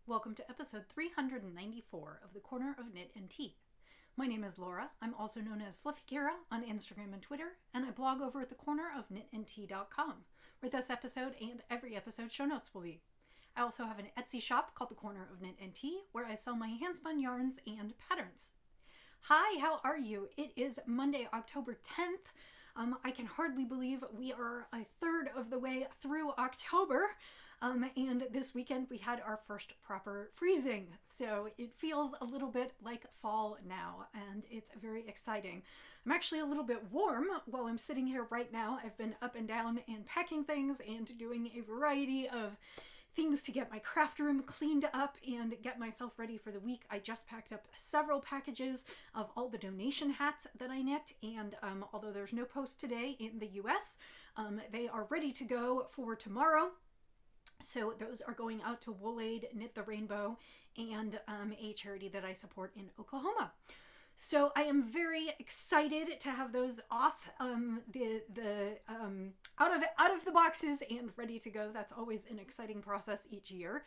Welcome to episode 394 of the Corner of Knit and Tea. My name is Laura. I'm also known as Fluffy Kara on Instagram and Twitter, and I blog over at thecornerofknitandtea.com, where this episode and every episode show notes will be. I also have an Etsy shop called The Corner of Knit and Tea, where I sell my handspun yarns and patterns. Hi, how are you? It is Monday, October 10th. I can hardly believe we are a third of the way through October. And this weekend we had our first proper freezing. So it feels a little bit like fall now, and it's very exciting. I'm actually a little bit warm while I'm sitting here right now. I've been up and down and packing things and doing a variety of things to get my craft room cleaned up and get myself ready for the week. I just packed up several packages of all the donation hats that I knit, and although there's no post today in the US, they are ready to go for tomorrow. So those are going out to Wool Aid, Knit the Rainbow, and a charity that I support in Oklahoma. So I am very excited to have those off out of the boxes and ready to go. That's always an exciting process each year.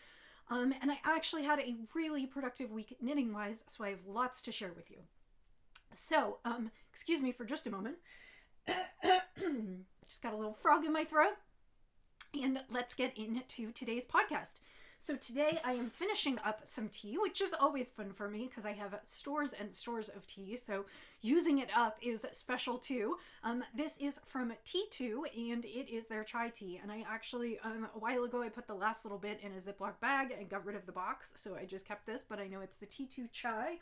And I actually had a really productive week knitting wise, so I have lots to share with you. So, excuse me for just a moment. Just got a little frog in my throat. And let's get into today's podcast. So today I am finishing up some tea, which is always fun for me because I have stores and stores of tea. So using it up is special too. This is from T2 and it is their chai tea. And I actually, a while ago, I put the last little bit in a Ziploc bag and got rid of the box. So I just kept this, but I know it's the T2 chai.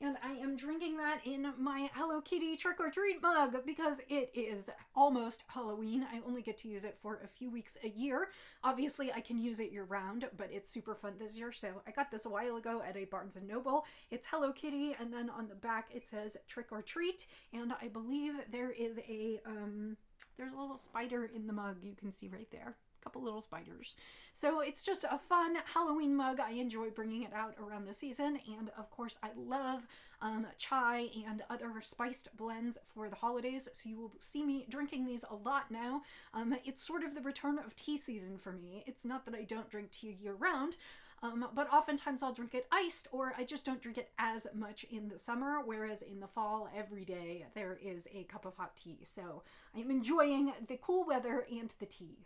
And I am drinking that in my Hello Kitty trick or treat mug because it is almost Halloween. I only get to use it for a few weeks a year. Obviously, I can use it year round, but it's super fun this year. So I got this a while ago at a Barnes & Noble. It's Hello Kitty, and then on the back it says trick or treat. And I believe there is there's a little spider in the mug you can see right there. Couple little spiders. So it's just a fun Halloween mug. I enjoy bringing it out around the season, and of course I love chai and other spiced blends for the holidays, so you will see me drinking these a lot now. It's sort of the return of tea season for me. It's not that I don't drink tea year round, but oftentimes I'll drink it iced, or I just don't drink it as much in the summer, whereas in the fall, every day there is a cup of hot tea. So I am enjoying the cool weather and the tea.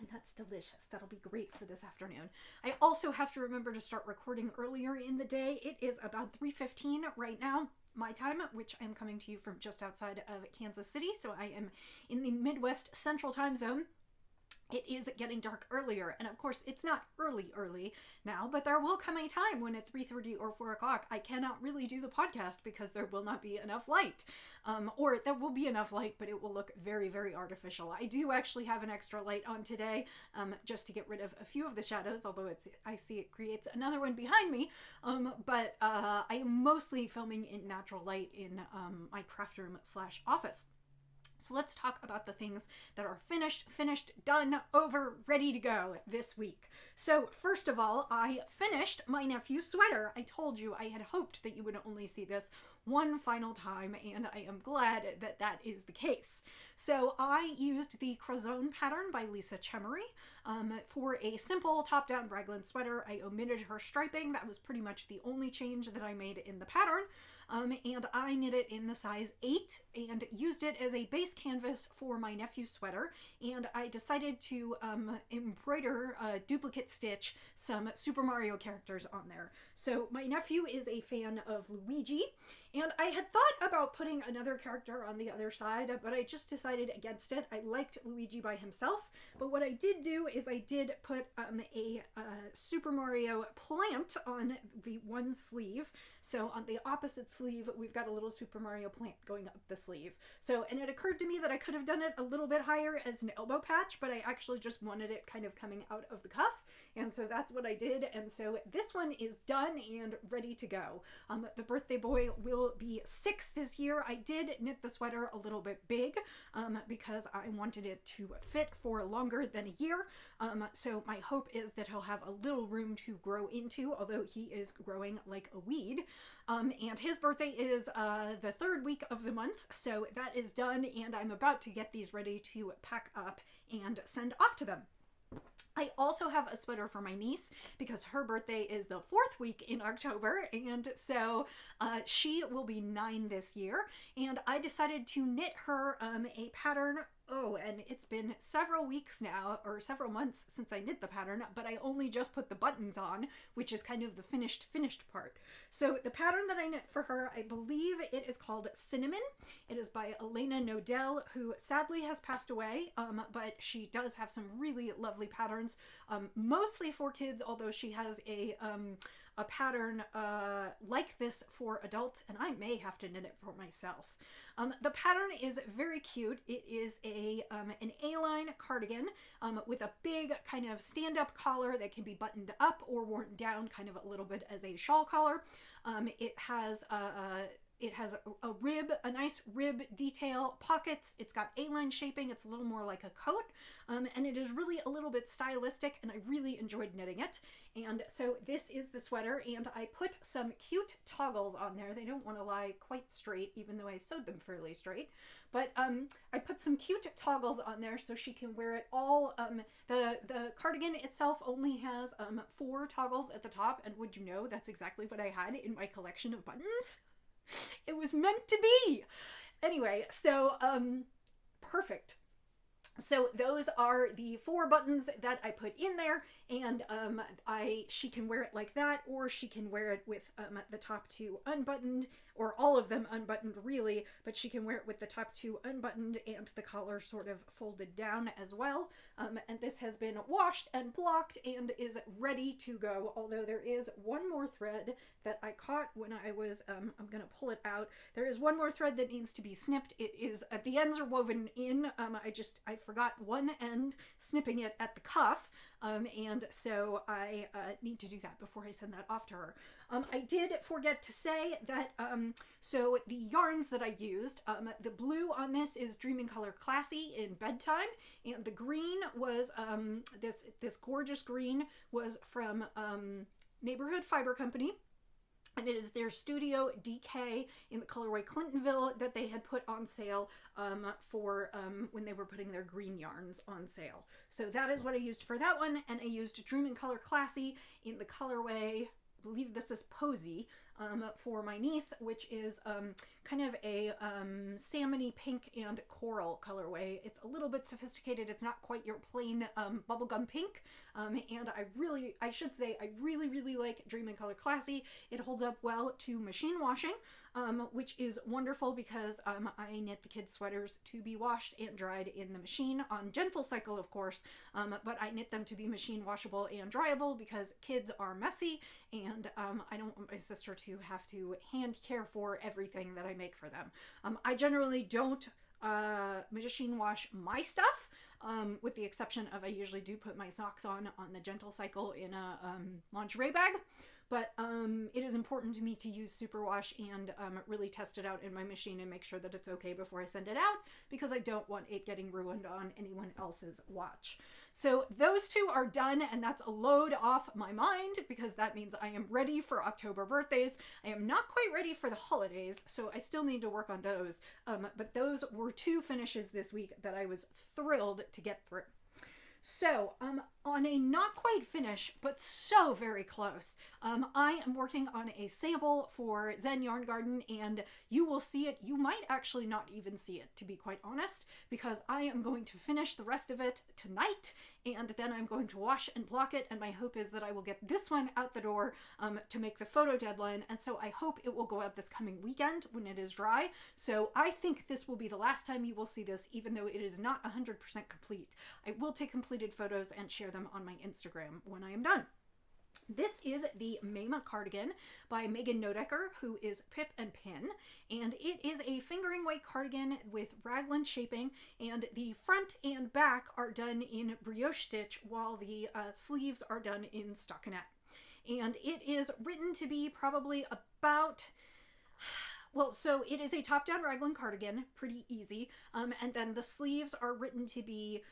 And that's delicious. That'll be great for this afternoon. I also have to remember to start recording earlier in the day. It is about 3:15 right now, my time, which I'm coming to you from just outside of Kansas City. So I am in the Midwest Central Time Zone. It is getting dark earlier, and of course it's not early now, but there will come a time when at 3:30 or 4 o'clock I cannot really do the podcast because there will not be enough light. Or there will be enough light, but it will look very, very artificial. I do actually have an extra light on today, just to get rid of a few of the shadows, although I see it creates another one behind me. But I am mostly filming in natural light in my craft room / office. So let's talk about the things that are finished, done, over, ready to go this week. So first of all, I finished my nephew's sweater. I told you I had hoped that you would only see this one final time, and I am glad that that is the case. So I used the Crozone pattern by Lisa Chemery for a simple top-down raglan sweater. I omitted her striping. That was pretty much the only change that I made in the pattern. And I knit it in the size 8 and used it as a base canvas for my nephew's sweater. And I decided to embroider, duplicate stitch some Super Mario characters on there. So my nephew is a fan of Luigi, and I had thought about putting another character on the other side, but I just decided against it. I liked Luigi by himself, but what I did do is I did put a Super Mario plant on the one sleeve. So on the opposite sleeve, we've got a little Super Mario plant going up the sleeve. So, and it occurred to me that I could have done it a little bit higher as an elbow patch, but I actually just wanted it kind of coming out of the cuff. And so that's what I did. And so this one is done and ready to go. The birthday boy will be 6 this year. I did knit the sweater a little bit big because I wanted it to fit for longer than a year. So my hope is that he'll have a little room to grow into, although he is growing like a weed. And his birthday is the 3rd week of the month. So that is done, and I'm about to get these ready to pack up and send off to them. I also have a sweater for my niece because her birthday is the 4th week in October, and so she will be 9 this year, and I decided to knit her a pattern. Oh, and it's been several weeks now, or several months since I knit the pattern, but I only just put the buttons on, which is kind of the finished part. So the pattern that I knit for her, I believe it is called Cinnamon. It is by Elena Nodell, who sadly has passed away, but she does have some really lovely patterns, mostly for kids, although she has a pattern like this for adults, and I may have to knit it for myself. The pattern is very cute. It is an A-line cardigan with a big kind of stand-up collar that can be buttoned up or worn down kind of a little bit as a shawl collar. It has a rib, a nice rib detail, pockets. It's got A-line shaping. It's a little more like a coat, and it is really a little bit stylistic, and I really enjoyed knitting it. And so this is the sweater, and I put some cute toggles on there. They don't want to lie quite straight, even though I sewed them fairly straight. But I put some cute toggles on there so she can wear it all. The cardigan itself only has 4 toggles at the top, and would you know, that's exactly what I had in my collection of buttons. It was meant to be. Anyway, so perfect. So those are the 4 buttons that I put in there, and she can wear it like that, or she can wear it with the top 2 unbuttoned, or all of them unbuttoned really, but she can wear it with the top 2 unbuttoned and the collar sort of folded down as well. And this has been washed and blocked and is ready to go, although there is one more thread that I caught when I was, I'm going to pull it out. There is one more thread that needs to be snipped. It is, the ends are woven in. I forgot one end, snipping it at the cuff. And so I need to do that before I send that off to her. I did forget to say that, so the yarns that I used, the blue on this is Dreaming Color Classy in Bedtime, and the green was, this gorgeous green was from Neighborhood Fiber Company. And it is their Studio DK in the colorway Clintonville that they had put on sale for when they were putting their green yarns on sale. So that is what I used for that one, and I used Dreaming Color Classy in the colorway, I believe this is Posy, for my niece, which is kind of a salmony pink and coral colorway. It's a little bit sophisticated. It's not quite your plain bubblegum pink. And I really like Dreaming Color Classy. It holds up well to machine washing, which is wonderful because I knit the kids' sweaters to be washed and dried in the machine on gentle cycle, of course, but I knit them to be machine washable and dryable because kids are messy, and I don't want my sister to have to hand care for everything that I make for them. I generally don't machine wash my stuff, with the exception of I usually do put my socks on the gentle cycle in a lingerie bag. But it is important to me to use superwash and really test it out in my machine and make sure that it's okay before I send it out, because I don't want it getting ruined on anyone else's watch. So those 2 are done, and that's a load off my mind because that means I am ready for October birthdays. I am not quite ready for the holidays, so I still need to work on those. But those were 2 finishes this week that I was thrilled to get through. So, on a not quite finish, but so very close, I am working on a sample for Zen Yarn Garden, and you will see it. You might actually not even see it, to be quite honest, because I am going to finish the rest of it tonight, and then I'm going to wash and block it, and my hope is that I will get this one out the door to make the photo deadline, and so I hope it will go out this coming weekend when it is dry. So I think this will be the last time you will see this, even though it is not 100% complete. I will take completed photos and share them on my Instagram when I am done. This is the Mema cardigan by Megan Nodecker, who is Pip and Pin, and it is a fingering weight cardigan with raglan shaping, and the front and back are done in brioche stitch while the sleeves are done in stockinette. And it is written to be probably about Well, so it is a top-down raglan cardigan, pretty easy. And then the sleeves are written to be,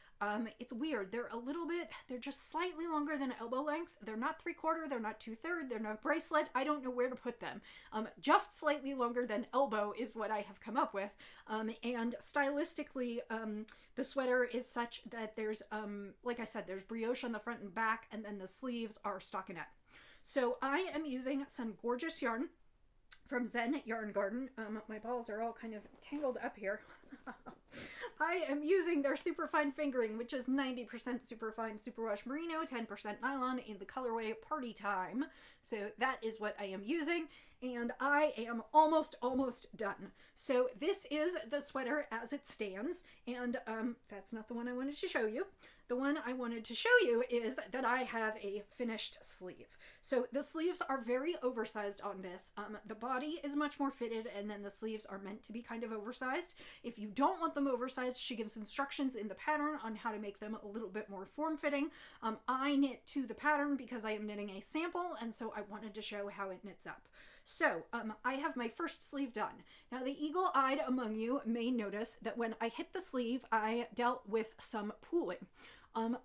it's weird. They're just slightly longer than elbow length. They're not 3/4, they're not 2/3, they're not bracelet. I don't know where to put them. Just slightly longer than elbow is what I have come up with. And stylistically, the sweater is such that there's, like I said, there's brioche on the front and back, and then the sleeves are stockinette. So I am using some gorgeous yarn from Zen Yarn Garden. My balls are all kind of tangled up here. I am using their Superfine Fingering, which is 90% Superfine Superwash Merino, 10% nylon in the colorway Party Time. So that is what I am using, and I am almost done. So this is the sweater as it stands, and that's not the one I wanted to show you. The one I wanted to show you is that I have a finished sleeve. So the sleeves are very oversized on this. The body is much more fitted, and then the sleeves are meant to be kind of oversized. If you don't want them oversized, she gives instructions in the pattern on how to make them a little bit more form-fitting. I knit to the pattern because I am knitting a sample, and so I wanted to show how it knits up. So I have my first sleeve done. Now the eagle-eyed among you may notice that when I hit the sleeve, I dealt with some pooling.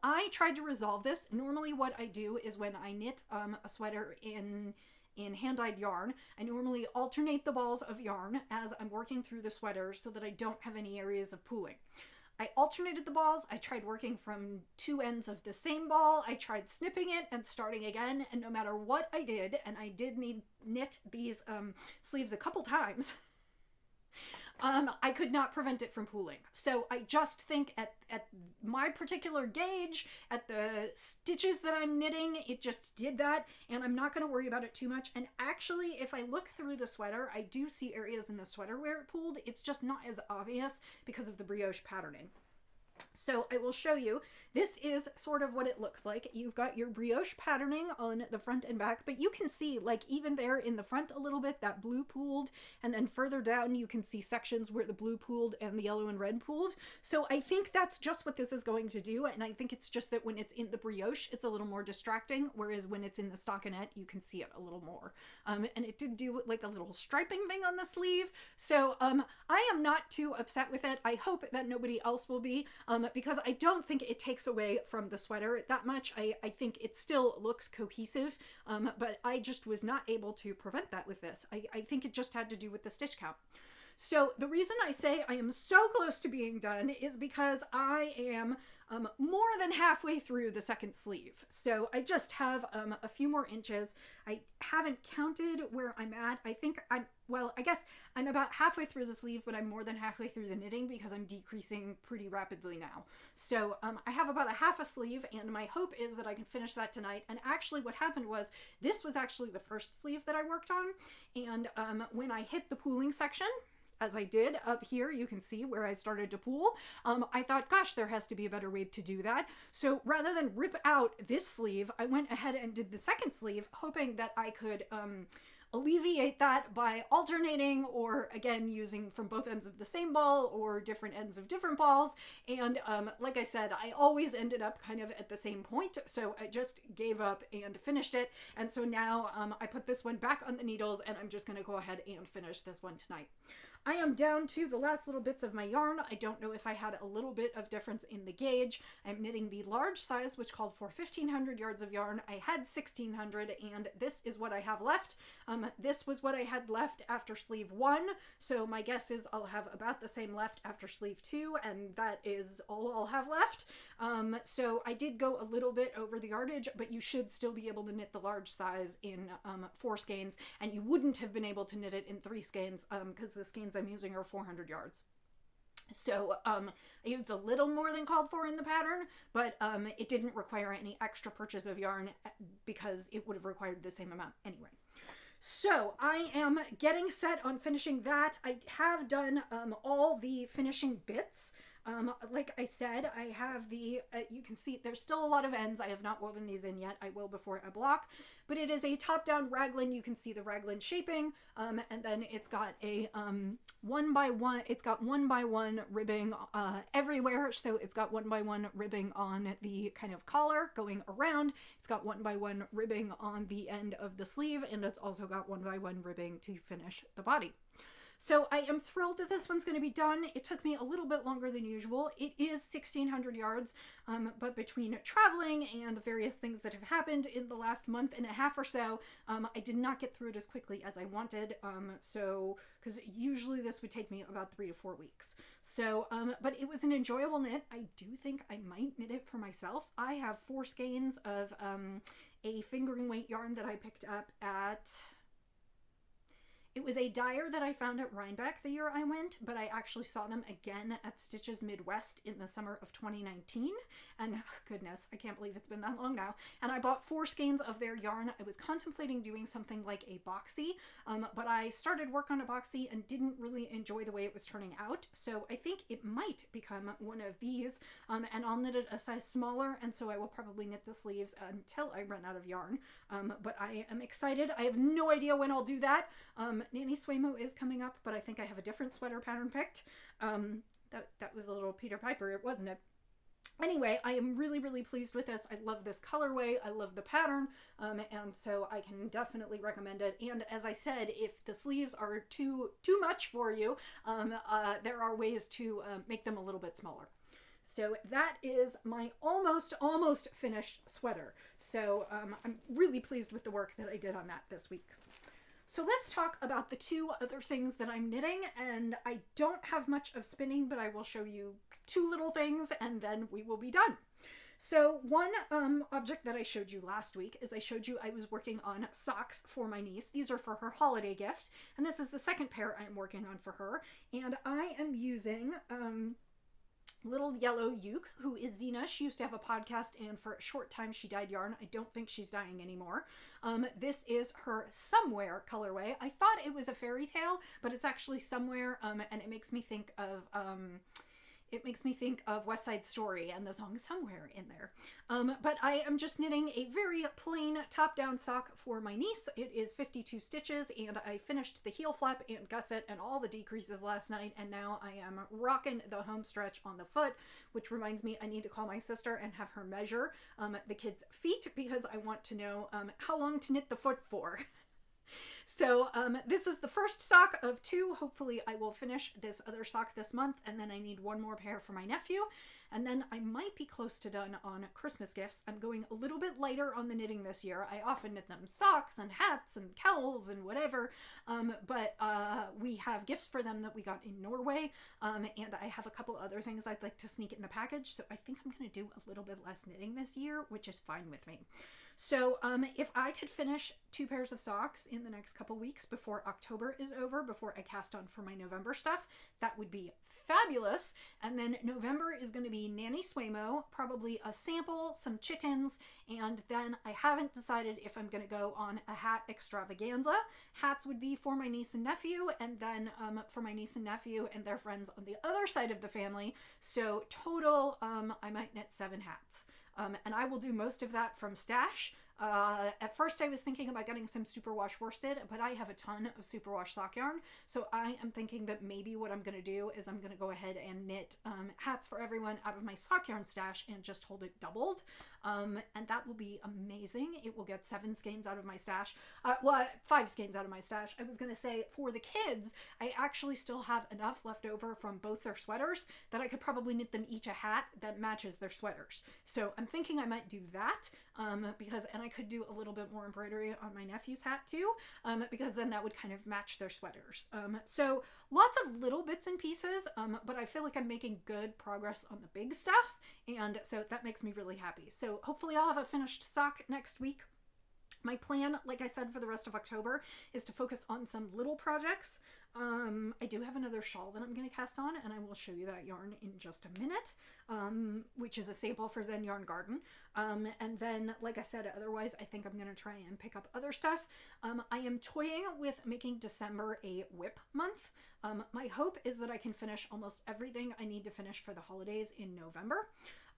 I tried to resolve this. Normally what I do is when I knit a sweater in hand-dyed yarn, I normally alternate the balls of yarn as I'm working through the sweater so that I don't have any areas of pooling. I alternated the balls. I tried working from two ends of the same ball. I tried snipping it and starting again, and no matter what I did, and I did knit these sleeves a couple times, I could not prevent it from pooling. So I just think at my particular gauge, at the stitches that I'm knitting, it just did that, and I'm not going to worry about it too much. And actually, if I look through the sweater, I do see areas in the sweater where it pooled. It's just not as obvious because of the brioche patterning. So I will show you. This is sort of what it looks like. You've got your brioche patterning on the front and back, but you can see, like, even there in the front a little bit, that blue pooled, and then further down you can see sections where the blue pooled and the yellow and red pooled. So I think that's just what this is going to do, and I think it's just that when it's in the brioche, it's a little more distracting, whereas when it's in the stockinette, you can see it a little more. And it did do, like, a little striping thing on the sleeve, so I am not too upset with it. I hope that nobody else will be, because I don't think it takes away from the sweater that much. I think it still looks cohesive, but I just was not able to prevent that with this. I think it just had to do with the stitch count. So the reason I say I am so close to being done is because I am more than halfway through the second sleeve. So I just have a few more inches. I haven't counted where I'm at. I guess I'm about halfway through the sleeve, but I'm more than halfway through the knitting because I'm decreasing pretty rapidly now. So I have about a half a sleeve, and my hope is that I can finish that tonight. And actually what happened was, this was actually the first sleeve that I worked on, and when I hit the pooling section, as I did up here, you can see where I started to pool. I thought, gosh, there has to be a better way to do that. So rather than rip out this sleeve, I went ahead and did the second sleeve, hoping that I could alleviate that by alternating, or again using from both ends of the same ball or different ends of different balls. And like I said, I always ended up kind of at the same point, so I just gave up and finished it. And so now I put this one back on the needles, and I'm just going to go ahead and finish this one tonight. I am down to the last little bits of my yarn. I don't know if I had a little bit of difference in the gauge. I'm knitting the large size, which called for 1,500 yards of yarn. I had 1,600, and this is what I have left. This was what I had left after sleeve 1, so my guess is I'll have about the same left after sleeve 2, and that is all I'll have left. So I did go a little bit over the yardage, but you should still be able to knit the large size in 4 skeins, and you wouldn't have been able to knit it in 3 skeins because the skeins I'm using are 400 yards. So I used a little more than called for in the pattern, but it didn't require any extra purchase of yarn because it would have required the same amount anyway. So I am getting set on finishing that. I have done all the finishing bits. Like I said, I have the, you can see there's still a lot of ends. I have not woven these in yet. I will before I block, but it is a top-down raglan. You can see the raglan shaping, and then it's got a 1x1, it's got 1x1 ribbing everywhere. So it's got 1x1 ribbing on the kind of collar going around. It's got 1x1 ribbing on the end of the sleeve, and it's also got 1x1 ribbing to finish the body. So I am thrilled that this one's going to be done. It took me a little bit longer than usual. It is 1,600 yards, but between traveling and the various things that have happened in the last month and a half or so, I did not get through it as quickly as I wanted. Because usually this would take me about 3 to 4 weeks. So, but it was an enjoyable knit. I do think I might knit it for myself. I have 4 skeins of a fingering weight yarn that I picked up at... It was a dyer that I found at Rhinebeck the year I went, but I actually saw them again at Stitches Midwest in the summer of 2019. And goodness, I can't believe it's been that long now. And I bought 4 skeins of their yarn. I was contemplating doing something like a boxy, but I started work on a boxy and didn't really enjoy the way it was turning out. So I think it might become one of these, and I'll knit it a size smaller, and so I will probably knit the sleeves until I run out of yarn. But I am excited. I have no idea when I'll do that. Nanny Swaymo is coming up, but I think I have a different sweater pattern picked. That was a little Peter Piper, wasn't it? Anyway, I am really, really pleased with this. I love this colorway. I love the pattern. And so I can definitely recommend it. And as I said, if the sleeves are too much for you, there are ways to make them a little bit smaller. So that is my almost finished sweater. So I'm really pleased with the work that I did on that this week. So let's talk about the 2 other things that I'm knitting, and I don't have much of spinning, but I will show you 2 little things and then we will be done. So one object that I showed you last week is I showed you I was working on socks for my niece. These are for her holiday gift, and this is the second pair I'm working on for her, and I am using Little Yellow Uke, who is Zena. She used to have a podcast, and for a short time she dyed yarn. I don't think she's dyeing anymore. This is her Somewhere colorway. I thought it was a fairy tale, but it's actually Somewhere, and it makes me think of West Side Story and the song Somewhere in there. But I am just knitting a very plain top-down sock for my niece. It is 52 stitches, and I finished the heel flap and gusset and all the decreases last night, and now I am rocking the home stretch on the foot, which reminds me I need to call my sister and have her measure the kids' feet, because I want to know how long to knit the foot for. So this is the first sock of 2. Hopefully I will finish this other sock this month, and then I need 1 more pair for my nephew, and then I might be close to done on Christmas gifts. I'm going a little bit lighter on the knitting this year. I often knit them socks and hats and cowls and whatever, but we have gifts for them that we got in Norway, and I have a couple other things I'd like to sneak in the package, so I think I'm going to do a little bit less knitting this year, which is fine with me. So if I could finish 2 pairs of socks in the next couple weeks before October is over, before I cast on for my November stuff, that would be fabulous. And then November is going to be Nanny Swaymo, probably a sample, some chickens, and then I haven't decided if I'm going to go on a hat extravaganza. Hats would be for my niece and nephew, and then for my niece and nephew and their friends on the other side of the family. So total, I might knit 7 hats. And I will do most of that from stash. At first I was thinking about getting some superwash worsted, but I have a ton of superwash sock yarn, so I am thinking that maybe what I'm going to do is I'm going to go ahead and knit hats for everyone out of my sock yarn stash and just hold it doubled, and that will be amazing. It will get 7 skeins out of my stash, well, 5 skeins out of my stash. I was going to say, for the kids, I actually still have enough left over from both their sweaters that I could probably knit them each a hat that matches their sweaters. So I'm thinking I might do that, because, and I could do a little bit more embroidery on my nephew's hat too, because then that would kind of match their sweaters. So lots of little bits and pieces, but I feel like I'm making good progress on the big stuff, and so that makes me really happy. So hopefully I'll have a finished sock next week. My plan, like I said, for the rest of October is to focus on some little projects. I do have another shawl that I'm going to cast on, and I will show you that yarn in just a minute, which is a sample for Zen Yarn Garden. And then, like I said, otherwise I think I'm going to try and pick up other stuff. I am toying with making December a whip month. My hope is that I can finish almost everything I need to finish for the holidays in November.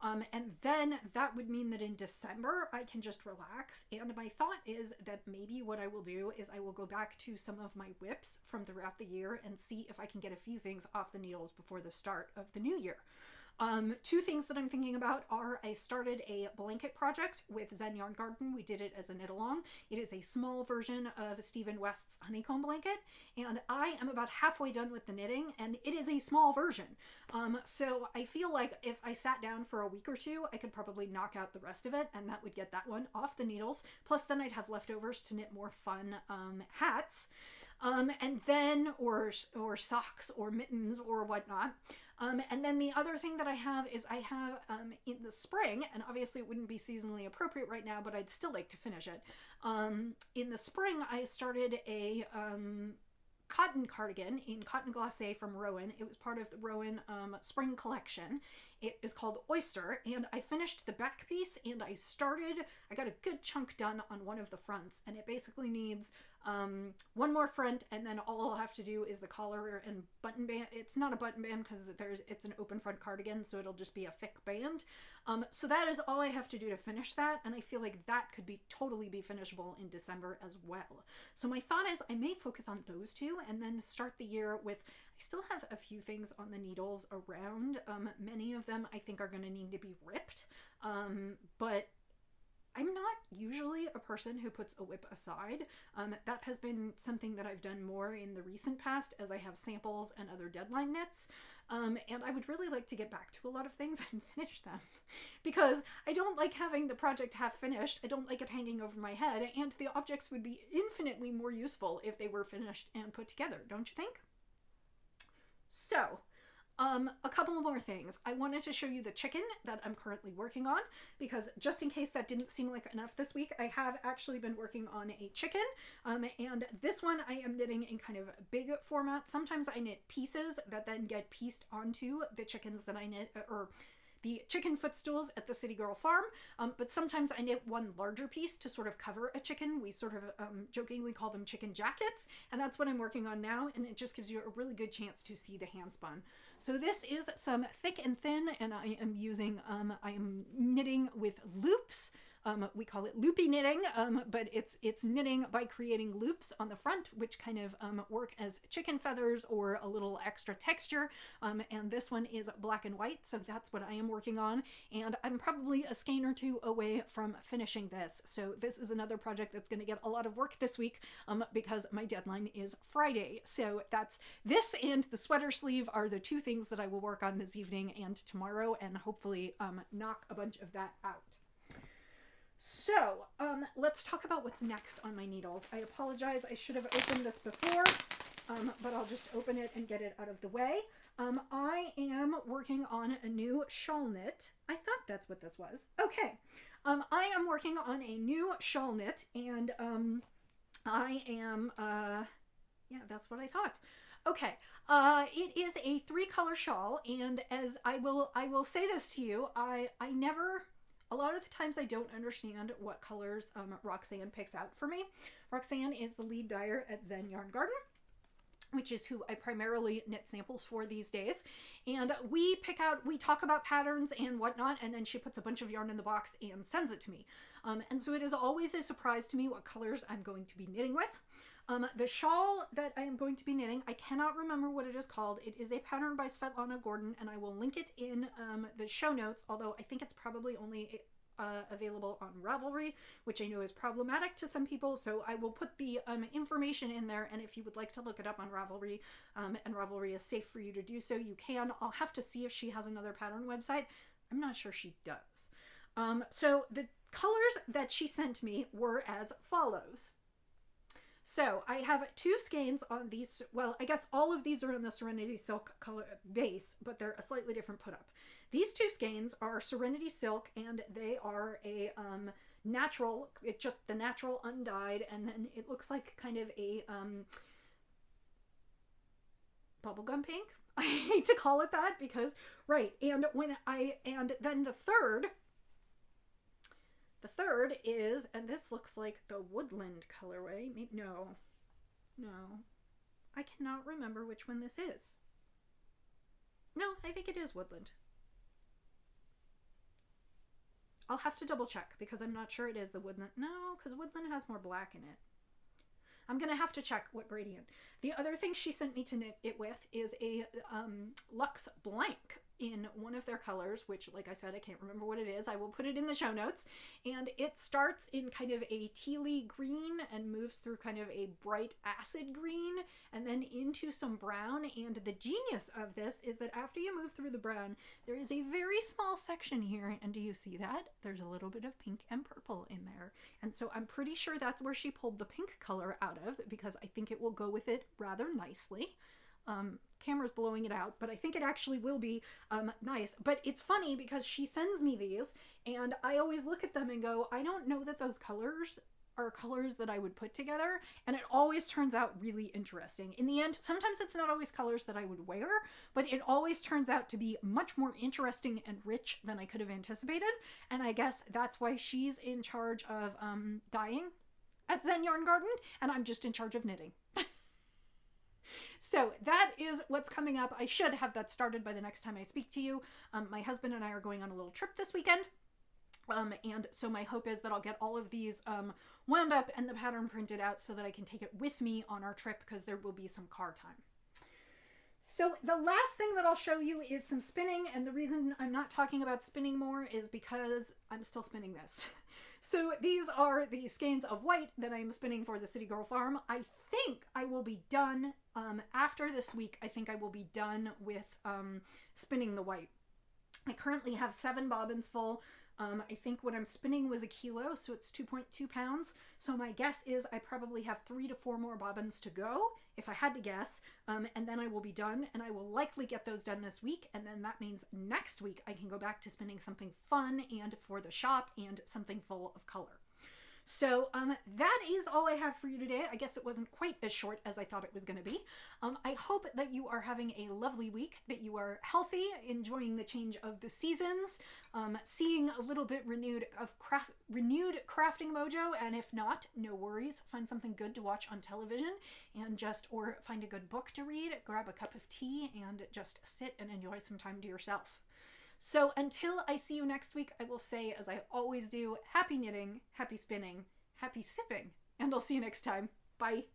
And then that would mean that in December I can just relax. And my thought is that maybe what I will do is I will go back to some of my whips from throughout the year and see if I can get a few things off the needles before the start of the new year. Two things that I'm thinking about are I started a blanket project with Zen Yarn Garden. We did it as a knit along. It is a small version of Stephen West's honeycomb blanket, and I am about halfway done with the knitting, and it is a small version. So I feel like if I sat down for a week or two, I could probably knock out the rest of it, and that would get that one off the needles. Plus then I'd have leftovers to knit more fun hats. And then, or socks or mittens or whatnot. And then the other thing that I have is I have in the spring, and obviously it wouldn't be seasonally appropriate right now, but I'd still like to finish it. In the spring, I started a cotton cardigan in cotton glacé from Rowan. It was part of the Rowan spring collection. It is called Oyster, and I finished the back piece, and I got a good chunk done on one of the fronts, and it basically needs one more front, and then all I'll have to do is the collar and button band. It's not a button band because it's an open front cardigan, so it'll just be a thick band. So that is all I have to do to finish that, and I feel like that could totally be finishable in December as well. So my thought is I may focus on those two, and then start the year with, I still have a few things on the needles around. Many of them I think are going to need to be ripped, but I'm not usually a person who puts a whip aside. That has been something that I've done more in the recent past as I have samples and other deadline knits. And I would really like to get back to a lot of things and finish them because I don't like having the project half finished. I don't like it hanging over my head, and the objects would be infinitely more useful if they were finished and put together, don't you think? So, a couple more things. I wanted to show you the chicken that I'm currently working on because just in case that didn't seem like enough this week, I have actually been working on a chicken. And this one I am knitting in kind of a big format. Sometimes I knit pieces that then get pieced onto the chickens that I knit, or the chicken footstools at the City Girl farm, but sometimes I knit one larger piece to sort of cover a chicken. We sort of jokingly call them chicken jackets, and that's what I'm working on now, and it just gives you a really good chance to see the hand spun. So this is some thick and thin, and I am using, I am knitting with loops. We call it loopy knitting, but it's knitting by creating loops on the front, which kind of work as chicken feathers or a little extra texture. And this one is black and white, so that's what I am working on. And I'm probably a skein or two away from finishing this. So this is another project that's going to get a lot of work this week because my deadline is Friday. So that's this and the sweater sleeve are the two things that I will work on this evening and tomorrow, and hopefully knock a bunch of that out. So, let's talk about what's next on my needles. I apologize, I should have opened this before, but I'll just open it and get it out of the way. I am working on a new shawl knit. I thought that's what this was. Okay. I am working on a new shawl knit, and I am, yeah, that's what I thought. Okay, it is a 3-color shawl, and as I will say this to you, a lot of the times I don't understand what colors Roxanne picks out for me. Roxanne is the lead dyer at Zen Yarn Garden, which is who I primarily knit samples for these days. And we talk about patterns and whatnot, and then she puts a bunch of yarn in the box and sends it to me. And so it is always a surprise to me what colors I'm going to be knitting with. The shawl that I am going to be knitting, I cannot remember what it is called. It is a pattern by Svetlana Gordon, and I will link it in the show notes, although I think it's probably only available on Ravelry, which I know is problematic to some people, so I will put the information in there, and if you would like to look it up on Ravelry, and Ravelry is safe for you to do so, you can. I'll have to see if she has another pattern website. I'm not sure she does. So the colors that she sent me were as follows. So I have 2 skeins on these. Well, I guess all of these are in the Serenity Silk color base, but they're a slightly different put up. These 2 skeins are Serenity Silk, and they are a natural, it's just the natural undyed, and then it looks like kind of a bubblegum pink. I hate to call it that because, right, and then the third is, and this looks like the woodland colorway. Maybe, no. I cannot remember which one this is. No, I think it is woodland. I'll have to double check because I'm not sure it is the woodland. No, because woodland has more black in it. I'm going to have to check what gradient. The other thing she sent me to knit it with is a Luxe Blanc in one of their colors, which, like I said, I can't remember what it is. I will put it in the show notes. And it starts in kind of a tealy green and moves through kind of a bright acid green and then into some brown. And the genius of this is that after you move through the brown, there is a very small section here. And do you see that? There's a little bit of pink and purple in there. And so I'm pretty sure that's where she pulled the pink color out of, because I think it will go with it rather nicely. Camera's blowing it out, but I think it actually will be nice. But it's funny because she sends me these and I always look at them and go, I don't know that those colors are colors that I would put together, and it always turns out really interesting. In the end, sometimes it's not always colors that I would wear, but it always turns out to be much more interesting and rich than I could have anticipated, and I guess that's why she's in charge of dyeing at Zen Yarn Garden, and I'm just in charge of knitting. So that is what's coming up. I should have that started by the next time I speak to you. My husband and I are going on a little trip this weekend. And so my hope is that I'll get all of these wound up and the pattern printed out so that I can take it with me on our trip, because there will be some car time. So the last thing that I'll show you is some spinning, and the reason I'm not talking about spinning more is because I'm still spinning this. So these are the skeins of white that I'm spinning for the City Girl Farm. I think I will be done after this week. I think I will be done with spinning the white. I currently have 7 bobbins full. I think what I'm spinning was 1 kilo, so it's 2.2 pounds. So my guess is I probably have 3 to 4 more bobbins to go, if I had to guess, and then I will be done, and I will likely get those done this week, and then that means next week I can go back to spinning something fun and for the shop and something full of color. So that is all I have for you today. I guess it wasn't quite as short as I thought it was going to be. I hope that you are having a lovely week, that you are healthy, enjoying the change of the seasons, seeing a little bit renewed crafting mojo, and if not, no worries. Find something good to watch on television or find a good book to read, grab a cup of tea, and just sit and enjoy some time to yourself. So until I see you next week, I will say, as I always do, happy knitting, happy spinning, happy sipping, and I'll see you next time. Bye.